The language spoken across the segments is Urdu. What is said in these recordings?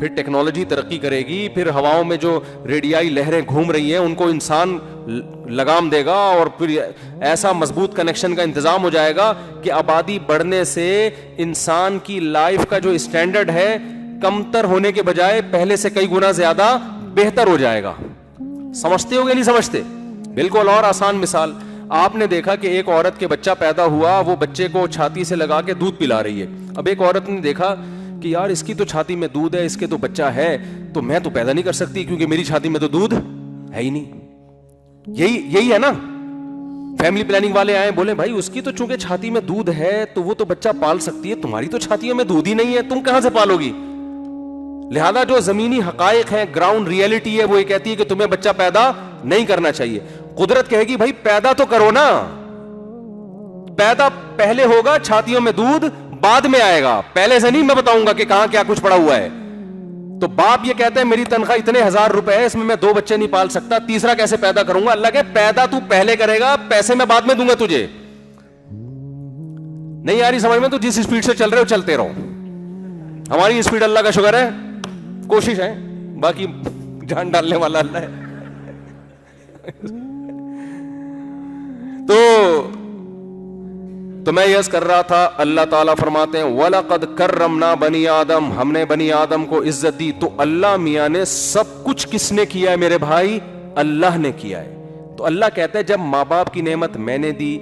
پھر ٹیکنالوجی ترقی کرے گی, پھر ہواؤں میں جو ریڈیائی لہریں گھوم رہی ہیں ان کو انسان لگام دے گا, اور پھر ایسا مضبوط کنیکشن کا انتظام ہو جائے گا کہ آبادی بڑھنے سے انسان کی لائف کا جو اسٹینڈرڈ ہے کمتر ہونے کے بجائے پہلے سے کئی گنا زیادہ بہتر ہو جائے گا. سمجھتے ہو گے نہیں سمجھتے؟ بالکل. اور آسان مثال, آپ نے دیکھا کہ ایک عورت کے بچہ پیدا ہوا, وہ بچے کو چھاتی سے لگا کے دودھ پلا رہی ہے. اب ایک عورت نے دیکھا کہ یار اس کی تو چھاتی میں دودھ ہے, اس کے تو بچہ ہے, تو میں تو پیدا نہیں کر سکتی کیونکہ میری چھاتی میں تو دودھ ہے ہی نہیں. یہی ہے نا. فیملی پلاننگ والے آئے, بولے بھائی اس کی تو چونکہ چھاتی میں دودھ ہے تو وہ تو بچہ پال سکتی ہے, تمہاری تو چھاتیوں میں دودھ ہی نہیں ہے, تم کہاں سے پالو گی؟ لہذا جو زمینی حقائق ہیں, گراؤنڈ ریئلٹی ہے, وہ یہ کہتی ہے کہ تمہیں بچہ پیدا نہیں کرنا چاہیے. قدرت کہے گی بھائی پیدا تو کرو نا, پیدا پہلے ہوگا, چھاتیوں میں دودھ بعد میں آئے گا, پہلے سے نہیں میں بتاؤں گا کہ کہاں کیا کچھ پڑا ہوا ہے. تو باپ یہ کہتا ہے میری تنخواہ اتنے 1000 روپے ہے, اس میں 2 بچے نہیں پال سکتا, تیسرا کیسے پیدا کروں گا؟ اللہ کہ پیدا تو پہلے کرے گا, پیسے میں بعد میں دوں گا تجھے. نہیں آ رہی سمجھ میں؟ تو جس اسپیڈ سے چل رہے ہو چلتے رہو. ہماری اسپیڈ اللہ کا شکر ہے, کوشش ہے, باقی جان ڈالنے والا اللہ ہے. تو میں یس کر رہا تھا, اللہ تعالیٰ فرماتے ہیں وَلَقَدْ كَرَّمْنَا بَنِي آدم, ہم نے بنی آدم کو عزت دی. تو اللہ میاں نے سب کچھ کس نے کیا ہے میرے بھائی؟ اللہ نے کیا ہے. تو اللہ کہتا ہے جب ماں باپ کی نعمت میں نے دی,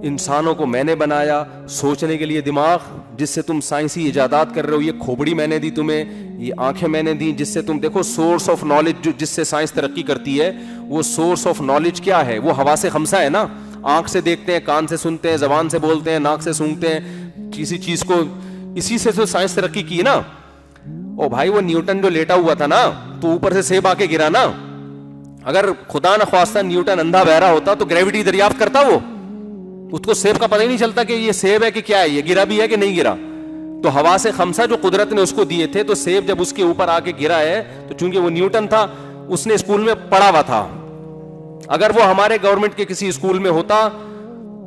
انسانوں کو میں نے بنایا, سوچنے کے لیے دماغ جس سے تم سائنسی ایجادات کر رہے ہو, یہ کھوپڑی میں نے دی تمہیں, یہ آنکھیں میں نے دی جس سے تم دیکھو سورس آف نالج جس سے سائنس ترقی کرتی ہے, وہ سورس آف نالج کیا ہے؟ وہ حواس خمسہ ہے نا. آنکھ سے دیکھتے ہیں, کان سے سنتے ہیں, زبان سے بولتے ہیں, ناک سے سونگھتے ہیں, کسی چیز کو, اسی سے تو سائنس ترقی کی نا. او بھائی وہ نیوٹن جو لیٹا ہوا تھا نا, تو اوپر سے سیب آ کے گرا نا. اگر خدا نہ خواستہ نیوٹن اندھا بہرا ہوتا تو گریوٹی دریافت کرتا, وہ اس کو سیب کا پتہ ہی نہیں چلتا کہ یہ سیب ہے کہ کیا ہے, یہ گرا بھی ہے کہ نہیں گرا. تو حواس خمسہ جو قدرت نے اس کو دیے تھے, تو سیب جب اس کے اوپر آ کے گرا ہے تو چونکہ وہ نیوٹن تھا, اس نے اسکول میں پڑھا ہوا تھا. اگر وہ ہمارے گورنمنٹ کے کسی اسکول میں ہوتا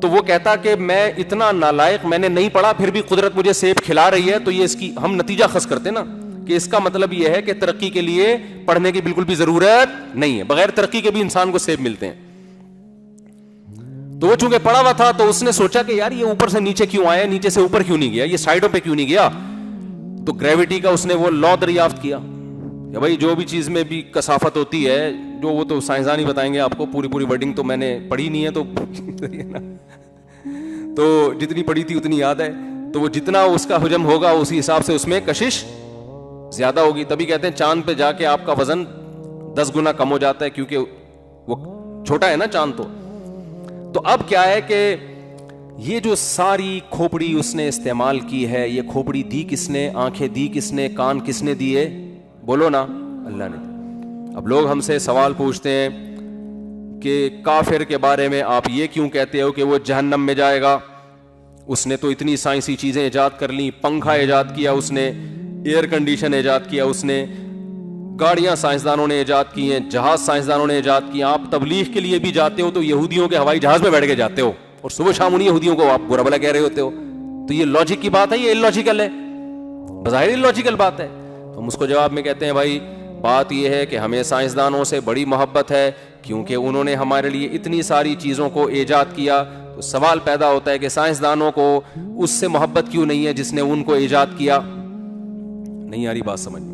تو وہ کہتا کہ میں اتنا نالائق, میں نے نہیں پڑھا پھر بھی قدرت مجھے سیب کھلا رہی ہے, تو یہ اس کی ہم نتیجہ خاص کرتے نا کہ اس کا مطلب یہ ہے کہ ترقی کے لیے پڑھنے کی بالکل بھی ضرورت نہیں ہے, بغیر ترقی کے بھی انسان کو سیب ملتے ہیں. تو وہ چونکہ پڑھا ہوا تھا تو اس نے سوچا کہ یار یہ اوپر سے نیچے کیوں آیا, نیچے سے اوپر کیوں نہیں گیا, یہ سائڈوں پہ کیوں نہیں گیا. تو گریوٹی کا اس نے وہ لا دریافت کیا کہ بھائی جو بھی چیز میں بھی کثافت ہوتی ہے, جو وہ تو سائنسدان ہی بتائیں گے آپ کو, پوری ورڈنگ تو میں نے پڑھی نہیں ہے, تو جتنی پڑھی تھی اتنی یاد ہے. تو وہ جتنا اس کا حجم ہوگا اسی حساب سے اس میں کشش زیادہ ہوگی. تبھی کہتے ہیں چاند پہ جا کے آپ کا وزن 10 گنا کم ہو جاتا ہے, کیونکہ وہ چھوٹا ہے نا چاند. تو اب کیا ہے کہ یہ جو ساری کھوپڑی اس نے استعمال کی ہے, یہ کھوپڑی دی کس نے, آنکھیں دی کس نے, کان کس نے دیے؟ بولو نا, اللہ نے. اب لوگ ہم سے سوال پوچھتے ہیں کہ کافر کے بارے میں آپ یہ کیوں کہتے ہو کہ وہ جہنم میں جائے گا؟ اس نے تو اتنی سائنسی چیزیں ایجاد کر لیں, پنکھا ایجاد کیا اس نے, ایئر کنڈیشن ایجاد کیا اس نے, گاڑیاں سائنسدانوں نے ایجاد کی ہیں, جہاز سائنسدانوں نے ایجاد کیے. آپ تبلیغ کے لیے بھی جاتے ہو تو یہودیوں کے ہوائی جہاز میں بیٹھ کے جاتے ہو, اور صبح شام انہیں یہودیوں کو آپ برا بھلا کہہ رہے ہوتے ہو. تو یہ لاجک کی بات ہے, یہ اللاجیکل ہے, بظاہر اللاجیکل بات ہے. ہم اس کو جواب میں کہتے ہیں بھائی بات یہ ہے کہ ہمیں سائنسدانوں سے بڑی محبت ہے, کیونکہ انہوں نے ہمارے لیے اتنی ساری چیزوں کو ایجاد کیا. تو سوال پیدا ہوتا ہے کہ سائنسدانوں کو اس سے محبت کیوں نہیں ہے جس نے ان کو ایجاد کیا؟ نہیں آ رہی بات سمجھ میں؟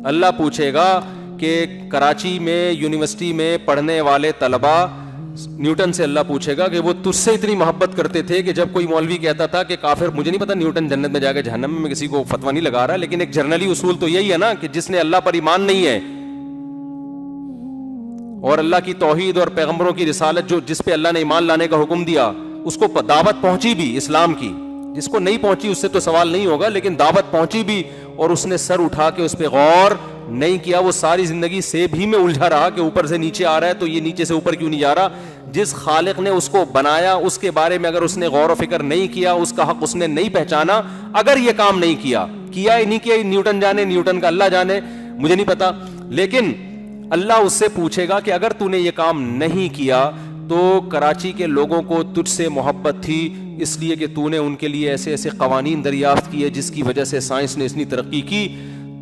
اللہ پوچھے گا کہ کراچی میں یونیورسٹی میں پڑھنے والے طلباء, نیوٹن سے اللہ پوچھے گا کہ وہ تجھ سے اتنی محبت کرتے تھے کہ جب کوئی مولوی کہتا تھا کہ کافر, مجھے نہیں پتا نیوٹن جنت میں جا کے جہنم میں, کسی کو فتویٰ نہیں لگا رہا, لیکن ایک جرنلی اصول تو یہی ہے نا کہ جس نے اللہ پر ایمان نہیں ہے اور اللہ کی توحید اور پیغمبروں کی رسالت جو جس پہ اللہ نے ایمان لانے کا حکم دیا اس کو دعوت پہنچی بھی اسلام کی, جس کو نہیں پہنچی اس سے تو سوال نہیں ہوگا, لیکن دعوت پہنچی بھی اور اس نے سر اٹھا کے اس پہ غور نہیں کیا, وہ ساری زندگی سیب ہی میں الجھا رہا کہ اوپر سے نیچے آ رہا ہے تو یہ نیچے سے اوپر کیوں نہیں جا رہا. جس خالق نے اس کو بنایا اس کے بارے میں اگر اس نے غور و فکر نہیں کیا, اس کا حق اس نے نہیں پہچانا, اگر یہ کام نہیں کیا ہی نہیں کیا, نیوٹن جانے, نیوٹن کا اللہ جانے, مجھے نہیں پتا, لیکن اللہ اس سے پوچھے گا کہ اگر تو نے یہ کام نہیں کیا تو کراچی کے لوگوں کو تجھ سے محبت تھی، اس لیے کہ تو نے ان کے لیے ایسے ایسے قوانین دریافت کیے جس کی وجہ سے سائنس نے اتنی ترقی کی.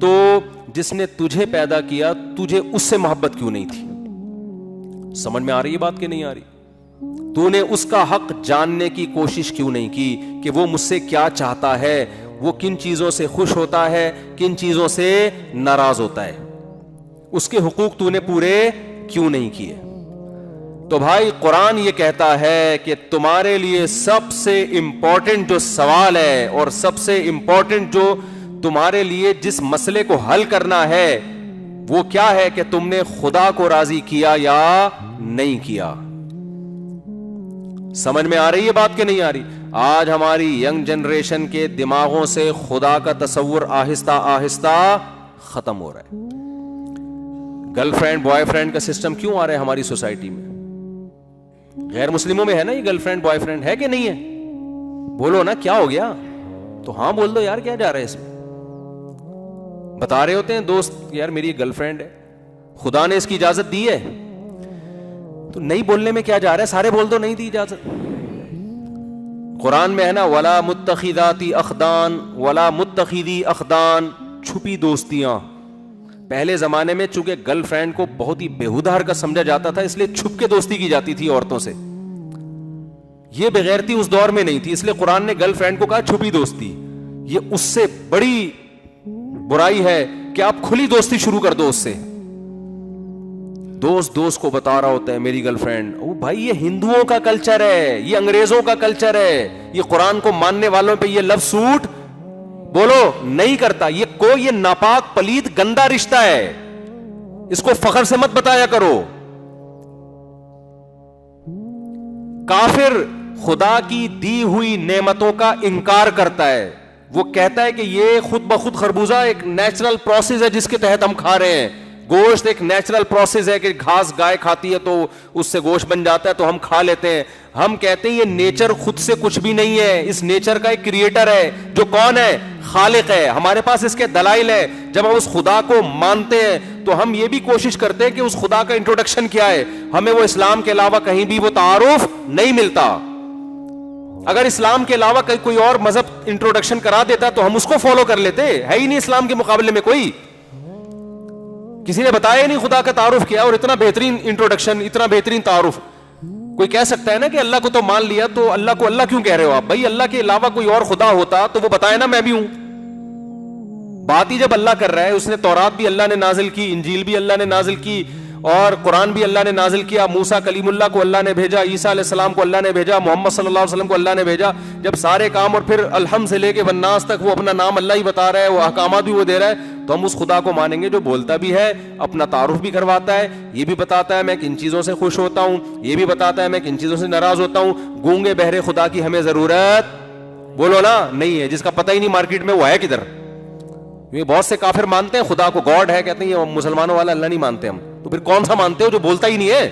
تو جس نے تجھے پیدا کیا تجھے اس سے محبت کیوں نہیں تھی؟ سمجھ میں آ رہی ہے بات کہ نہیں آ رہی؟ تو نے اس کا حق جاننے کی کوشش کیوں نہیں کی کہ وہ مجھ سے کیا چاہتا ہے، وہ کن چیزوں سے خوش ہوتا ہے، کن چیزوں سے ناراض ہوتا ہے، اس کے حقوق تو نے پورے کیوں نہیں کیے؟ تو بھائی قرآن یہ کہتا ہے کہ تمہارے لیے سب سے امپورٹنٹ جو سوال ہے اور سب سے امپورٹنٹ جو تمہارے لیے جس مسئلے کو حل کرنا ہے وہ کیا ہے کہ تم نے خدا کو راضی کیا یا نہیں کیا. سمجھ میں آ رہی ہے بات کہ نہیں آ رہی؟ آج ہماری ینگ جنریشن کے دماغوں سے خدا کا تصور آہستہ آہستہ ختم ہو رہا ہے. گرل فرینڈ بوائے فرینڈ کا سسٹم کیوں آ رہا ہے ہماری سوسائٹی میں؟ غیر مسلموں میں ہے نا یہ گرل فرینڈ بوائے فرینڈ، ہے کہ نہیں ہے؟ بولو نا کیا ہو گیا؟ تو ہاں بول دو یار، کیا جا رہا ہے اس میں؟ بتا رہے ہوتے ہیں دوست یار میری گرل فرینڈ ہے، خدا نے اس کی اجازت دی ہے، تو نہیں بولنے میں کیا جا رہا ہے؟ سارے بول دو نہیں دی اجازت. قرآن میں ہے نا ولا متخذاتی اخدان ولا متخذی اخدان، چھپی دوستیاں. پہلے زمانے میں چونکہ گرل فرینڈ کو بہت ہی بیہودہ حرکت سمجھا جاتا تھا اس لیے چھپ کے دوستی کی جاتی تھی عورتوں سے. یہ بغیرتی اس دور میں نہیں تھی، اس لیے قرآن نے گرل فرینڈ کو کہا چھپی دوستی. یہ اس سے بڑی برائی ہے کہ آپ کھلی دوستی شروع کر دو اس سے. دوست کو بتا رہا ہوتا ہے میری گرل فرینڈ. او بھائی یہ ہندوؤں کا کلچر ہے، یہ انگریزوں کا کلچر ہے، یہ قرآن کو ماننے والوں پہ یہ لفظ سوٹ بولو نہیں کرتا. یہ ناپاک پلید گندا رشتہ ہے، اس کو فخر سے مت بتایا کرو. کافر خدا کی دی ہوئی نعمتوں کا انکار کرتا ہے. وہ کہتا ہے کہ یہ خود بخود خربوزہ ایک نیچرل پروسیس ہے جس کے تحت ہم کھا رہے ہیں. گوشت ایک نیچرل پروسیس ہے کہ گھاس گائے کھاتی ہے تو اس سے گوشت بن جاتا ہے تو ہم کھا لیتے ہیں. ہم کہتے ہیں یہ نیچر خود سے کچھ بھی نہیں ہے، اس نیچر کا ایک کریٹر ہے جو کون ہے؟ خالق ہے. ہمارے پاس اس کے دلائل ہے. جب ہم اس خدا کو مانتے ہیں تو ہم یہ بھی کوشش کرتے ہیں کہ اس خدا کا انٹروڈکشن کیا ہے. ہمیں وہ اسلام کے علاوہ کہیں بھی وہ تعارف نہیں ملتا. اگر اسلام کے علاوہ کوئی اور مذہب انٹروڈکشن کرا دیتا تو ہم اس کو فالو کر لیتے. ہے ہی نہیں اسلام کے مقابلے میں کوئی. کسی نے بتایا ہی نہیں خدا کا تعارف کیا، اور اتنا بہترین انٹروڈکشن، اتنا بہترین تعارف. کوئی کہہ سکتا ہے نا کہ اللہ کو تو مان لیا تو اللہ کو اللہ کیوں کہہ رہے ہو آپ؟ بھائی اللہ کے علاوہ کوئی اور خدا ہوتا تو وہ بتائے نا میں بھی ہوں. بات ہی جب اللہ کر رہا ہے، اس نے تورات بھی اللہ نے نازل کی، انجیل بھی اللہ نے نازل کی، اور قرآن بھی اللہ نے نازل کیا. موسیٰ کلیم اللہ کو اللہ نے بھیجا، عیسیٰ علیہ السلام کو اللہ نے بھیجا، محمد صلی اللہ علیہ وسلم کو اللہ نے بھیجا. جب سارے کام اور پھر الحمد سے لے کے والناس تک وہ اپنا نام اللہ ہی بتا رہا ہے، وہ احکامات بھی وہ دے رہا ہے، تو ہم اس خدا کو مانیں گے جو بولتا بھی ہے، اپنا تعارف بھی کرواتا ہے، یہ بھی بتاتا ہے میں کن چیزوں سے خوش ہوتا ہوں، یہ بھی بتاتا ہے میں کن چیزوں سے ناراض ہوتا ہوں. گونگے بہرے خدا کی ہمیں ضرورت بولو نا نہیں ہے، جس کا پتہ ہی نہیں مارکیٹ میں وہ ہے کدھر. یہ بہت سے کافر مانتے ہیں خدا کو گاڈ ہے، کہتے ہیں یہ مسلمانوں والا اللہ نہیں مانتے ہم. تو پھر کون سا مانتے ہو جو بولتا ہی نہیں ہے؟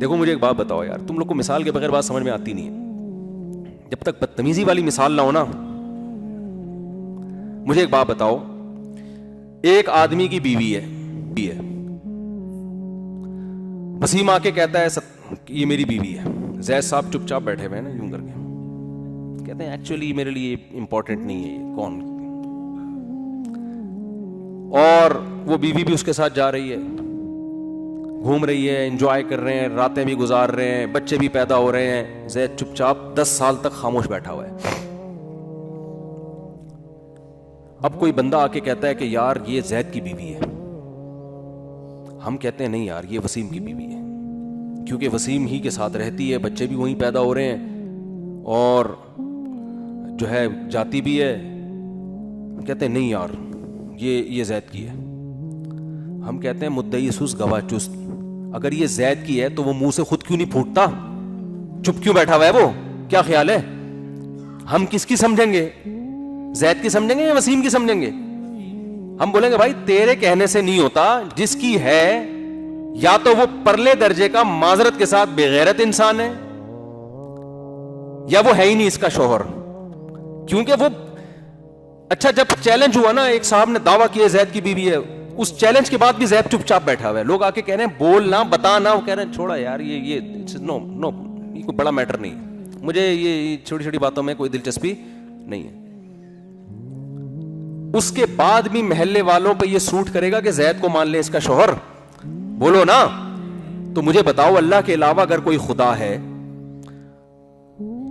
دیکھو مجھے ایک بات بتاؤ یار، تم لوگ کو مثال کے بغیر بات سمجھ میں آتی نہیں ہے. جب تک بدتمیزی والی مثال نہ ہو نا. مجھے ایک بات بتاؤ، ایک آدمی کی بیوی ہے، وسیم آ کے کہتا ہے یہ میری بیوی ہے. زید صاحب چپ چاپ بیٹھے ہوئے ہیں نا یوں کر کے، کہتے ہیں ایکچولی میرے لیے امپورٹنٹ نہیں ہے یہ کون. اور وہ بیوی بھی اس کے ساتھ جا رہی ہے، گھوم رہی ہے، انجوائے کر رہے ہیں، راتیں بھی گزار رہے ہیں، بچے بھی پیدا ہو رہے ہیں. زید چپ چاپ 10 سال تک خاموش بیٹھا ہوا ہے. اب کوئی بندہ آ کے کہتا ہے کہ یار یہ زید کی بیوی ہے. ہم کہتے ہیں نہیں یار یہ وسیم کی بیوی ہے، کیونکہ وسیم ہی کے ساتھ رہتی ہے، بچے بھی وہیں پیدا ہو رہے ہیں اور جو ہے جاتی بھی ہے. کہتے ہیں نہیں یار یہ زید کی ہے. ہم کہتے ہیں مدعی سست گواہ چست. اگر یہ زید کی ہے تو وہ منہ سے خود کیوں نہیں پھوٹتا؟ چپ کیوں بیٹھا ہوا ہے وہ؟ کیا خیال ہے ہم کس کی سمجھیں گے؟ زید کی سمجھیں گے یا وسیم کی سمجھیں گے؟ ہم بولیں گے بھائی تیرے کہنے سے نہیں ہوتا. جس کی ہے یا تو وہ پرلے درجے کا معذرت کے ساتھ بےغیرت انسان ہے، یا وہ ہے ہی نہیں اس کا شوہر. کیونکہ وہ اچھا جب چیلنج ہوا نا، ایک صاحب نے دعویٰ کیا زید کی بیوی ہے، اس چیلنج کے بعد بھی زید چپ چاپ بیٹھا ہوا ہے. لوگ آ کے کہہ رہے ہیں بولنا بتانا, وہ کہہ رہے ہیں چھوڑا یار یہ نو نو, یہ کوئی بڑا میٹر نہیں ہے, مجھے یہ چھوٹی چھوٹی باتوں میں کوئی دلچسپی نہیں ہے. اس کے بعد بھی محلے والوں پہ یہ سوٹ کرے گا کہ زید کو مان لے اس کا شوہر, بولو نا. تو مجھے بتاؤ اللہ کے علاوہ اگر کوئی خدا ہے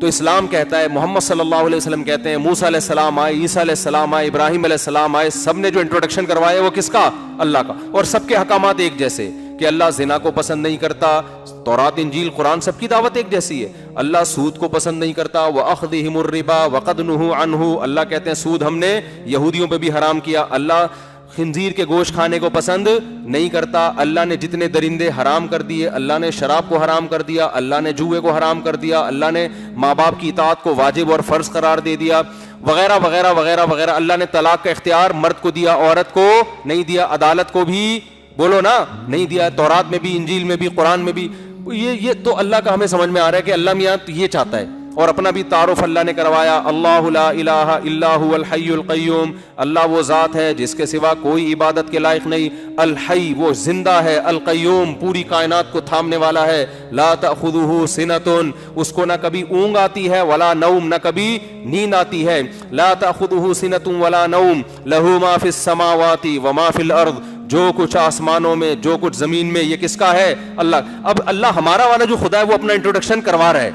تو اسلام کہتا ہے, محمد صلی اللہ علیہ وسلم کہتے ہیں, موسیٰ علیہ السلام آئے, عیسیٰ علیہ السلام آئے, ابراہیم علیہ السلام آئے, سب نے جو انٹروڈکشن کروایا وہ کس کا؟ اللہ کا. اور سب کے احکامات ایک جیسے کہ اللہ زنا کو پسند نہیں کرتا, تورات انجیل قرآن سب کی دعوت ایک جیسی ہے. اللہ سود کو پسند نہیں کرتا, وَأَخْذِهِمُ الرِّبَا وَقَدْ نُهُوا عَنْهُ, اللہ کہتے ہیں سود ہم نے یہودیوں پہ بھی حرام کیا. اللہ خنزیر کے گوشت کھانے کو پسند نہیں کرتا, اللہ نے جتنے درندے حرام کر دیے, اللہ نے شراب کو حرام کر دیا, اللہ نے جوئے کو حرام کر دیا, اللہ نے ماں باپ کی اطاعت کو واجب اور فرض قرار دے دیا, وغیرہ وغیرہ وغیرہ وغیرہ. اللہ نے طلاق کا اختیار مرد کو دیا, عورت کو نہیں دیا, عدالت کو بھی بولو نا نہیں دیا, تورات میں بھی, انجیل میں بھی, قرآن میں بھی. یہ تو اللہ کا ہمیں سمجھ میں آ رہا ہے کہ اللہ میاں یہ چاہتا ہے. اور اپنا بھی تعارف اللہ نے کروایا, اللہ لا الہ الا هو الحی القیوم, اللہ وہ ذات ہے جس کے سوا کوئی عبادت کے لائق نہیں, الحی وہ زندہ ہے, القیوم پوری کائنات کو تھامنے والا ہے, لا تأخذہ سنۃ اس کو نہ کبھی اونگ آتی ہے, ولا نوم نہ کبھی نیند آتی ہے, لا تأخذہ سنۃ ولا نوم, لہ ما فی السماوات وما فی الارض, جو کچھ آسمانوں میں جو کچھ زمین میں یہ کس کا ہے؟ اللہ. اب اللہ ہمارا والا جو خدا ہے وہ اپنا انٹروڈکشن کروا رہا ہے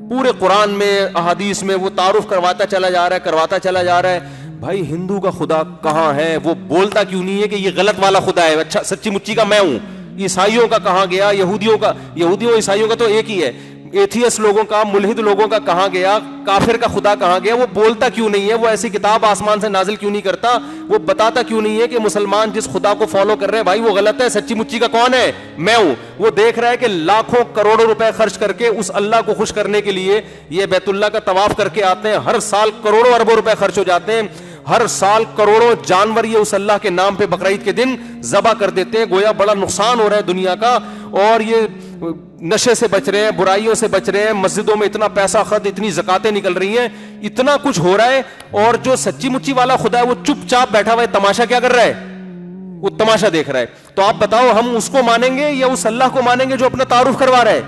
پورے قرآن میں, احادیث میں, وہ تعارف کرواتا چلا جا رہا ہے. بھائی ہندو کا خدا کہاں ہے؟ وہ بولتا کیوں نہیں ہے کہ یہ غلط والا خدا ہے, اچھا سچی مچی کا میں ہوں. عیسائیوں کا کہاں گیا؟ یہودیوں عیسائیوں کا تو ایک ہی ہے. ایتھیس لوگوں کا, ملحد لوگوں کا کہاں گیا؟ کافر کا خدا کہاں گیا؟ وہ بولتا کیوں نہیں ہے؟ وہ ایسی کتاب آسمان سے نازل کیوں نہیں کرتا؟ وہ بتاتا کیوں نہیں ہے کہ مسلمان جس خدا کو فالو کر رہے ہیں بھائی وہ غلط ہے, سچی مچی کا کون ہے؟ میں ہوں. وہ دیکھ رہا ہے کہ لاکھوں کروڑوں روپے خرچ کر کے اس اللہ کو خوش کرنے کے لیے یہ بیت اللہ کا طواف کر کے آتے ہیں, ہر سال کروڑوں اربوں روپے خرچ ہو جاتے ہیں, ہر سال کروڑوں جانور یہ اس اللہ کے نام پہ بقرعید کے دن ذبح کر دیتے ہیں, گویا بڑا نقصان ہو رہا ہے دنیا کا. اور یہ نشے سے بچ رہے ہیں, برائیوں سے بچ رہے ہیں, مسجدوں میں اتنا پیسہ خرچ, اتنی زکاتیں نکل رہی ہیں, اتنا کچھ ہو رہا ہے. اور جو سچی مچی والا خدا ہے وہ چپ چاپ بیٹھا ہوا ہے, تماشا کیا کر رہا ہے؟ وہ تماشا دیکھ رہا ہے. تو آپ بتاؤ ہم اس کو مانیں گے یا اس اللہ کو مانیں گے جو اپنا تعارف کروا رہا ہے؟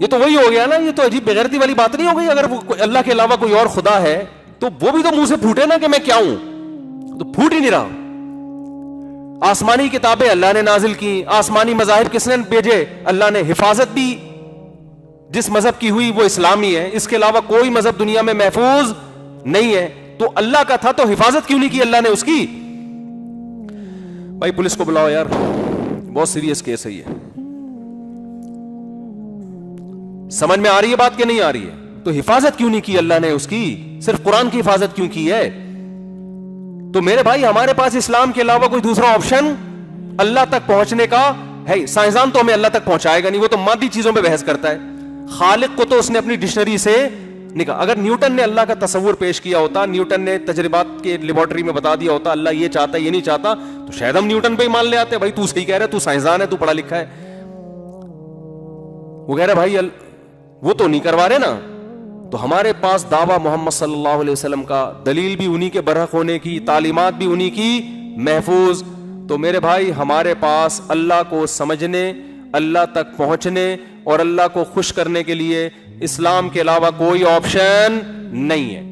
یہ تو وہی ہو گیا نا, یہ تو عجیب بغیرتی والی بات نہیں ہو گئی. اگر وہ اللہ کے علاوہ کوئی اور خدا ہے تو وہ بھی تو منہ سے پھوٹے نا کہ میں کیا ہوں, تو پھوٹ ہی نہیں رہا. آسمانی کتابیں اللہ نے نازل کی, آسمانی مذاہب کس نے بھیجے؟ اللہ نے. حفاظت بھی جس مذہب کی ہوئی وہ اسلامی ہے, اس کے علاوہ کوئی مذہب دنیا میں محفوظ نہیں ہے. تو اللہ کا تھا تو حفاظت کیوں نہیں کی اللہ نے اس کی؟ بھائی پولیس کو بلاؤ یار, بہت سیریس کیس ہے یہ. سمجھ میں آ رہی ہے بات کہ نہیں آ رہی ہے؟ تو حفاظت کیوں نہیں کی اللہ نے اس کی؟ صرف قرآن کی حفاظت کیوں کی ہے؟ تو میرے بھائی ہمارے پاس اسلام کے علاوہ کوئی دوسرا آپشن اللہ تک پہنچنے کا ہے. سائنسدان تو ہمیں اللہ تک پہنچائے گا نہیں, وہ تو مادی چیزوں پہ بحث کرتا ہے. خالق کو تو اس نے اپنی ڈکشنری سے نکالا. اگر نیوٹن نے اللہ کا تصور پیش کیا ہوتا, نیوٹن نے تجربات کے لیبارٹری میں بتا دیا ہوتا اللہ یہ چاہتا ہے یہ نہیں چاہتا, تو شاید ہم نیوٹن پہ ہی مان لے آتے. بھائی تو صحیح کہہ رہے, تو سائنسدان ہے, تو پڑھا لکھا ہے. وہ کہہ رہے بھائی وہ تو نہیں کروا رہے نا. تو ہمارے پاس دعویٰ محمد صلی اللہ علیہ وسلم کا, دلیل بھی انہی کے برحق ہونے کی, تعلیمات بھی انہی کی محفوظ. تو میرے بھائی ہمارے پاس اللہ کو سمجھنے, اللہ تک پہنچنے اور اللہ کو خوش کرنے کے لیے اسلام کے علاوہ کوئی آپشن نہیں ہے.